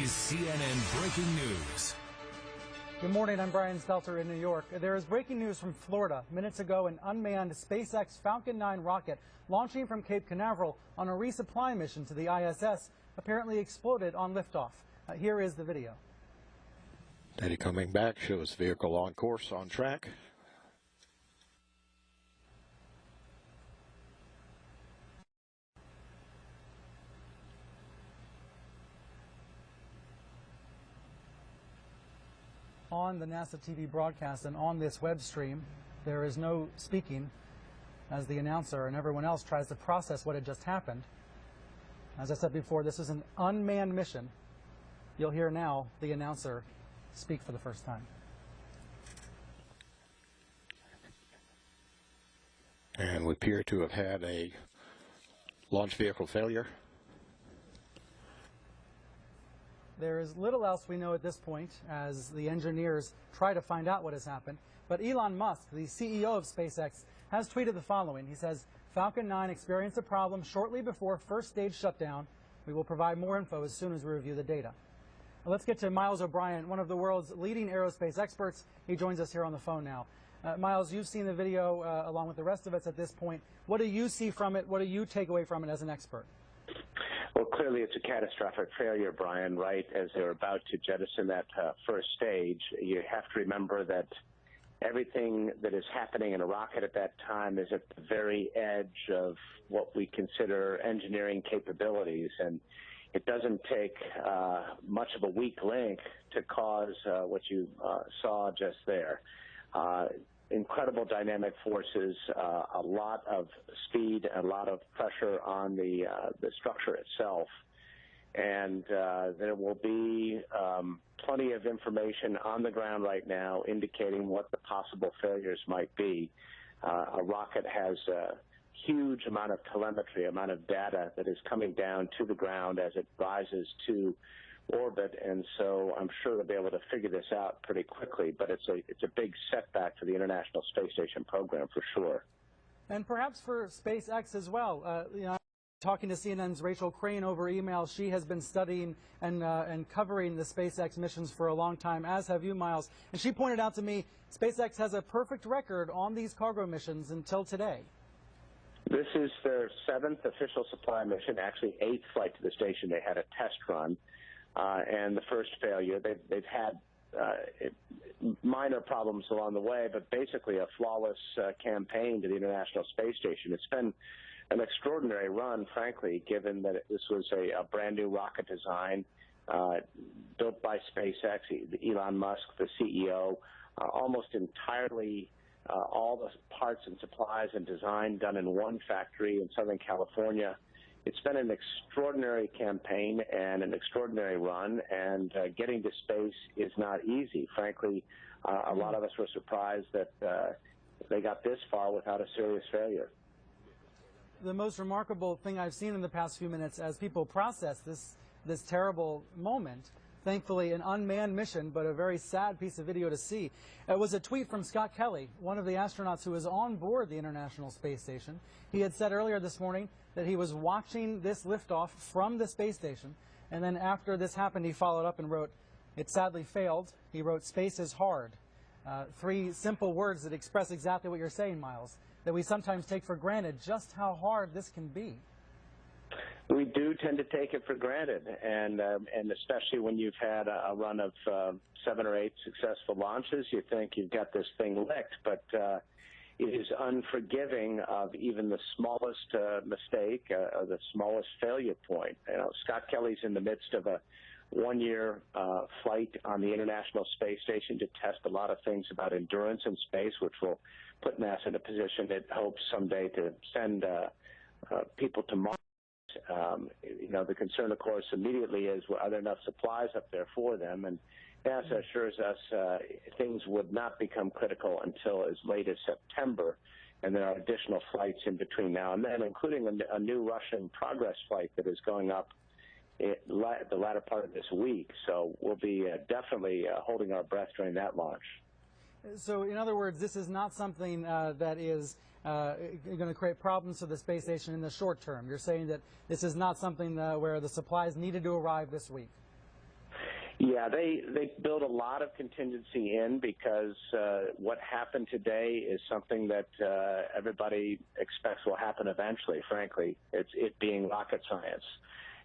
is CNN Breaking News. Good morning, I'm Brian Stelter in New York. There is breaking news from Florida. Minutes ago, an unmanned SpaceX Falcon 9 rocket launching from Cape Canaveral on a resupply mission to the ISS apparently exploded on liftoff. Here is the video. Data coming back shows vehicle on course, on track. On the NASA TV broadcast and on this web stream, there is no speaking as the announcer and everyone else tries to process what had just happened. As I said before, this is an unmanned mission. You'll hear now the announcer speak for the first time. And we appear to have had a launch vehicle failure. There is little else we know at this point as the engineers try to find out what has happened. But Elon Musk, the CEO of SpaceX, has tweeted the following. He says, Falcon 9 experienced a problem shortly before first stage shutdown. We will provide more info as soon as we review the data. Now, let's get to Miles O'Brien, one of the world's leading aerospace experts. He joins us here on the phone now. Miles, you've seen the video along with the rest of us at this point. What do you see from it? What do you take away from it as an expert? Well, clearly it's a catastrophic failure, Brian, right? As they're about to jettison that first stage, you have to remember that everything that is happening in a rocket at that time is at the very edge of what we consider engineering capabilities. And it doesn't take much of a weak link to cause what you saw just there. Incredible dynamic forces, a lot of speed, a lot of pressure on the structure itself, and there will be plenty of information on the ground right now indicating what the possible failures might be. A rocket has a huge amount of telemetry, amount of data that is coming down to the ground as it rises to orbit, and so I'm sure they'll be able to figure this out pretty quickly, but it's a big setback for the International Space Station program for sure. And perhaps for SpaceX as well. Talking to CNN's Rachel Crane over email, she has been studying and covering the SpaceX missions for a long time, as have you, Miles. And she pointed out to me SpaceX has a perfect record on these cargo missions until today. This is their 7th official supply mission, actually 8th flight to the station. They had a test run. And the first failure, they've had minor problems along the way, but basically a flawless campaign to the International Space Station. It's been an extraordinary run, frankly, given that this was a brand new rocket design built by SpaceX, Elon Musk, the CEO, almost entirely all the parts and supplies and design done in one factory in Southern California. It's been an extraordinary campaign and an extraordinary run, and getting to space is not easy. Frankly, a lot of us were surprised that they got this far without a serious failure. The most remarkable thing I've seen in the past few minutes as people process this terrible moment, thankfully an unmanned mission, but a very sad piece of video to see. It was a tweet from Scott Kelly, one of the astronauts who was on board the International Space Station. He had said earlier this morning that he was watching this liftoff from the space station, and then after this happened, he followed up and wrote, "It sadly failed." He wrote, "Space is hard." 3 simple words that express exactly what you're saying, Miles, that we sometimes take for granted just how hard this can be. We do tend to take it for granted, and especially when you've had a run of 7 or 8 successful launches, you think you've got this thing licked, but it is unforgiving of even the smallest mistake or the smallest failure point. Scott Kelly's in the midst of a 1-year flight on the International Space Station to test a lot of things about endurance in space, which will put NASA in a position it hopes someday to send people to Mars. The concern, of course, immediately is, are there enough supplies up there for them? And NASA assures us things would not become critical until as late as September, and there are additional flights in between now and then, including a new Russian Progress flight that is going up the latter part of this week. So we'll be definitely holding our breath during that launch. So, in other words, this is not something that is going to create problems for the space station in the short term. You're saying that this is not something where the supplies needed to arrive this week. Yeah, they build a lot of contingency in because what happened today is something that everybody expects will happen eventually, frankly. It's it being rocket science.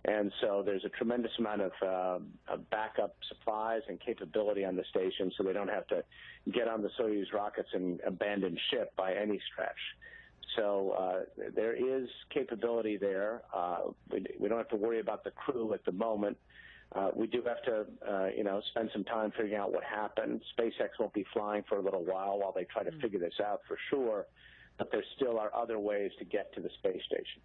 And so there's a tremendous amount of backup supplies and capability on the station, so they don't have to get on the Soyuz rockets and abandon ship by any stretch. So there is capability there. We don't have to worry about the crew at the moment. We do have to, spend some time figuring out what happened. SpaceX won't be flying for a little while they try to figure this out for sure, but there still are other ways to get to the space station.